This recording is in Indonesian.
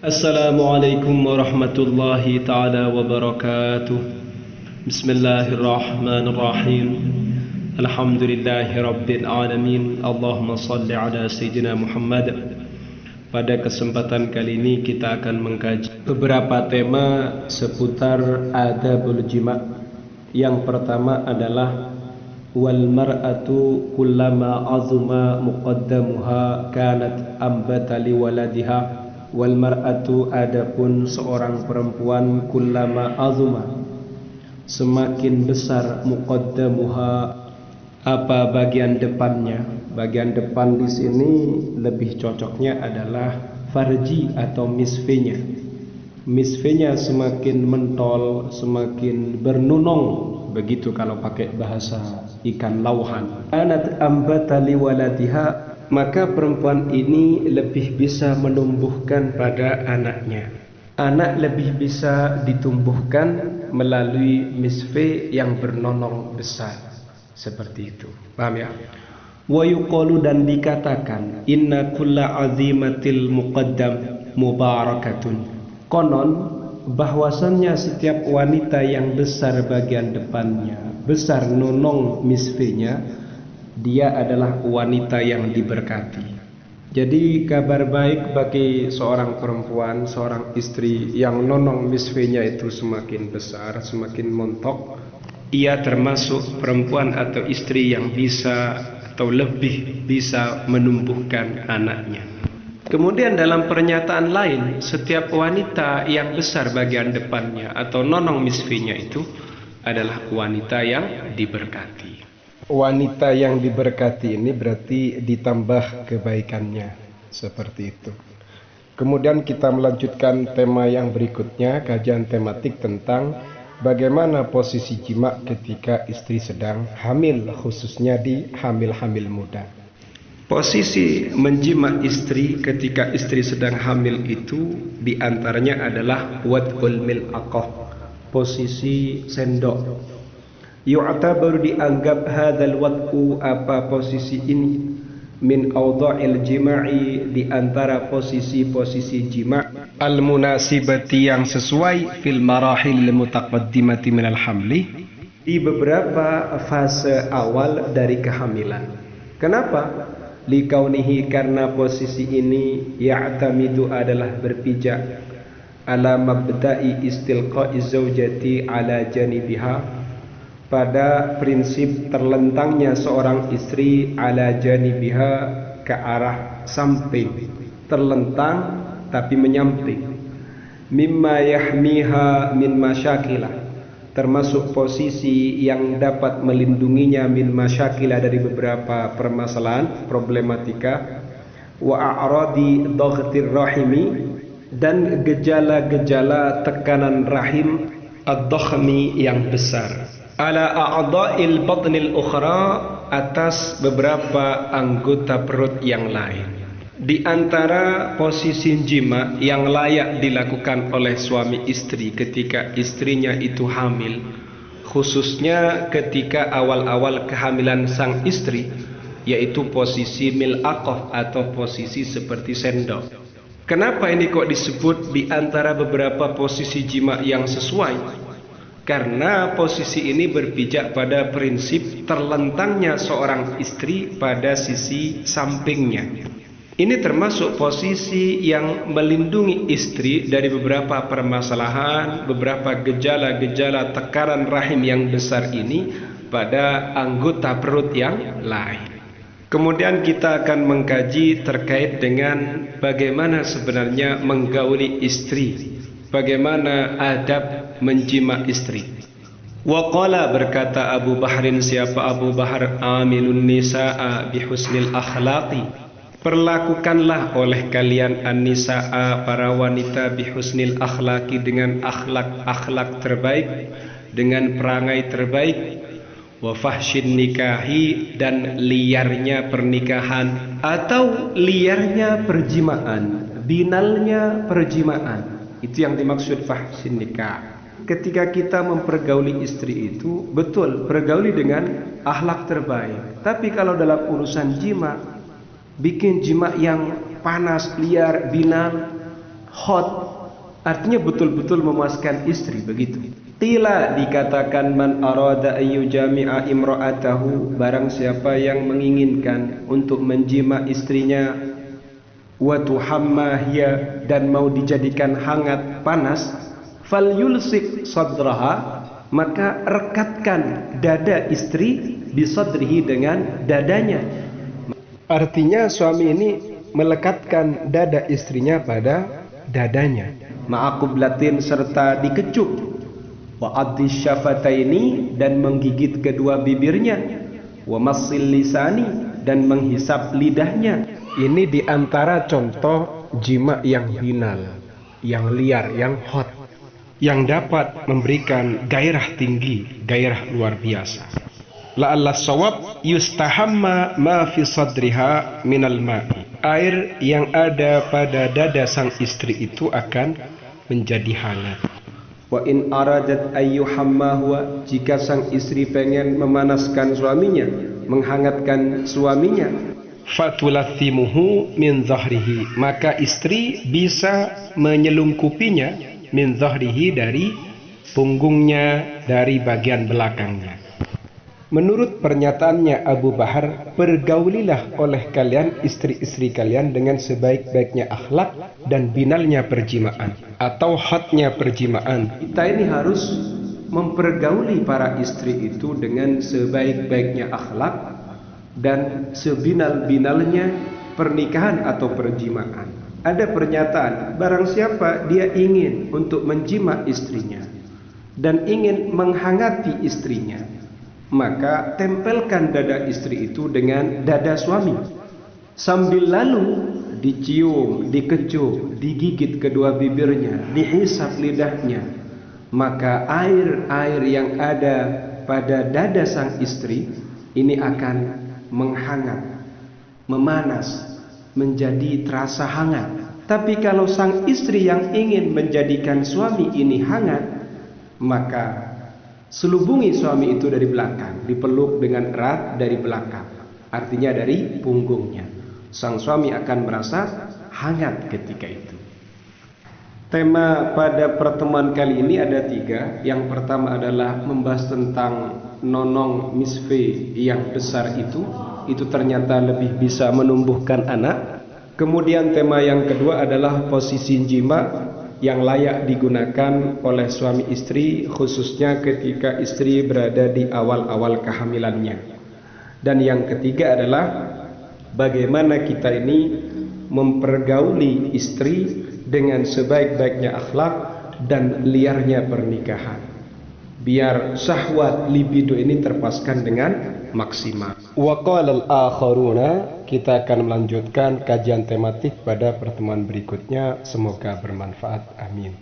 Assalamualaikum warahmatullahi ta'ala wabarakatuh. Bismillahirrahmanirrahim. Alhamdulillahi rabbil alamin. Allahumma salli ala Sayyidina Muhammad. Pada kesempatan kali ini kita akan mengkaji beberapa tema seputar adabul jima'. Yang pertama adalah wal mar'atu kullama azuma muqaddamuha kanat ambata li waladiha. Wal mar'atu, adapun seorang perempuan, kullama azuma, semakin besar, muqaddamuha, apa bagian depannya. Bagian depan di sini lebih cocoknya adalah farji atau misfenya. Misfenya semakin mentol, semakin bernunong, begitu kalau pakai bahasa ikan lauhan. Kanat ambata li waladiha, maka perempuan ini lebih bisa menumbuhkan pada anaknya. Anak lebih bisa ditumbuhkan melalui misfe yang bernonong besar. Seperti itu. Paham ya? Wa yuqalu, dan dikatakan, inna kulla azimatil muqaddam mubarakatun. Konon bahwasannya setiap wanita yang besar bagian depannya, besar nonong misfenya, dia adalah wanita yang diberkati. Jadi kabar baik bagi seorang perempuan, seorang istri yang nonong misfenya itu semakin besar, semakin montok. Ia termasuk perempuan atau istri yang bisa atau lebih bisa menumbuhkan anaknya. Kemudian dalam pernyataan lain, setiap wanita yang besar bagian depannya atau nonong misfenya itu adalah wanita yang diberkati. Wanita yang diberkati ini berarti ditambah kebaikannya, seperti itu. Kemudian kita melanjutkan tema yang berikutnya, kajian tematik tentang bagaimana posisi jima ketika istri sedang hamil, khususnya di hamil-hamil muda. Posisi menjima istri ketika istri sedang hamil itu diantaranya adalah wad'ul mil'aqah, posisi sendok. Yu'tabaru, dianggap hadzal wad'u, apa posisi ini, min awdha'il jima'i, di antara posisi-posisi jima' al munasibati, yang sesuai fil marahil mutaqaddimati minal hamli, di beberapa fase awal dari kehamilan. Kenapa? Likaunihi, karena posisi ini ya'tamidu, adalah berpijak ala mabda'i istilqa'i zawjati ala janibiha, pada prinsip terlentangnya seorang istri ala janibiha, ke arah samping, terlentang tapi menyamping. Mimma yahmiha min masyakilah, termasuk posisi yang dapat melindunginya min masyakilah, dari beberapa permasalahan problematika. Wa a'radi dhaghtir rahimi, dan gejala-gejala tekanan rahim ad-dhakhmi, yang besar. Ala a'dha'il batnil ukhra, atas beberapa anggota perut yang lain. Di antara posisi jima yang layak dilakukan oleh suami istri ketika istrinya itu hamil, khususnya ketika awal-awal kehamilan sang istri, yaitu posisi mil'aqah atau posisi seperti sendok. Kenapa ini kok disebut di antara beberapa posisi jima yang sesuai? Karena posisi ini berpijak pada prinsip terlentangnya seorang istri pada sisi sampingnya. Ini termasuk posisi yang melindungi istri dari beberapa permasalahan, beberapa gejala-gejala tekanan rahim yang besar ini pada anggota perut yang lain. Kemudian kita akan mengkaji terkait dengan bagaimana sebenarnya menggauli istri, bagaimana adab menjima istri. Waqala, berkata Abu Bahrin, siapa Abu Bahr, amilun nisa'a bihusnil akhlaqi, perlakukanlah oleh kalian an-nisa'a, para wanita, bihusnil akhlaqi, dengan akhlak terbaik, dengan perangai terbaik. Wa fahsyin nikahi, dan liarnya pernikahan atau liarnya perjimaan, binalnya perjimaan. Itu yang dimaksud fahsyin nikah. Ketika kita mempergauli istri itu, betul, pergauli dengan akhlak terbaik. Tapi kalau dalam urusan jima, bikin jima yang panas, liar, binal, hot, artinya betul-betul memuaskan istri, begitu. Qila, dikatakan, man arada ayu jami'a imra'atahu, barang siapa yang menginginkan untuk menjima istrinya, wa tuhamma hiya, dan mau dijadikan hangat panas, fal yulsik sadraha, maka rekatkan dada istri bisadrihi, dengan dadanya. Artinya suami ini melekatkan dada istrinya pada dadanya, ma'aqublatin, serta dikecup, wa addi syafataini, dan menggigit kedua bibirnya, wa massil lisani, dan menghisap lidahnya. Ini diantara contoh jima yang binal, yang liar, yang hot, yang dapat memberikan gairah tinggi, gairah luar biasa. La'alla sawab yustahamma ma fi sadriha minal ma'i, air yang ada pada dada sang istri itu akan menjadi hangat. Wa in aradat ayyuhamma huwa, jika sang istri pengen memanaskan suaminya, menghangatkan suaminya, fatulathimuhu min zahrihi, maka istri bisa menyelungkupinya, min zahrihi, dari punggungnya, dari bagian belakangnya. Menurut pernyataannya Abu Bahar, pergaulilah oleh kalian istri-istri kalian dengan sebaik-baiknya akhlak dan binalnya perjimaan atau hotnya perjimaan. Kita ini harus mempergauli para istri itu dengan sebaik-baiknya akhlak dan sebinal-binalnya pernikahan atau perjimaan. Ada pernyataan, barang siapa dia ingin untuk menjima istrinya dan ingin menghangati istrinya, maka tempelkan dada istri itu dengan dada suami, sambil lalu dicium, dikecup, digigit kedua bibirnya, dihisap lidahnya. Maka air-air yang ada pada dada sang istri ini akan menghangat, memanas, menjadi terasa hangat. Tapi kalau sang istri yang ingin menjadikan suami ini hangat, maka selubungi suami itu dari belakang, dipeluk dengan erat dari belakang, artinya dari punggungnya. Sang suami akan merasa hangat ketika itu. Tema pada pertemuan kali ini ada 3. Yang pertama adalah membahas tentang nonong misve yang besar itu ternyata lebih bisa menumbuhkan anak. Kemudian tema yang kedua adalah posisi jima yang layak digunakan oleh suami istri, khususnya ketika istri berada di awal-awal kehamilannya. Dan yang ketiga adalah bagaimana kita ini mempergauli istri dengan sebaik-baiknya akhlak dan liarnya pernikahan, biar syahwat libido ini terpaskan dengan maksimal. Wa qala al-akharuna, kita akan melanjutkan kajian tematik pada pertemuan berikutnya. Semoga bermanfaat. Amin.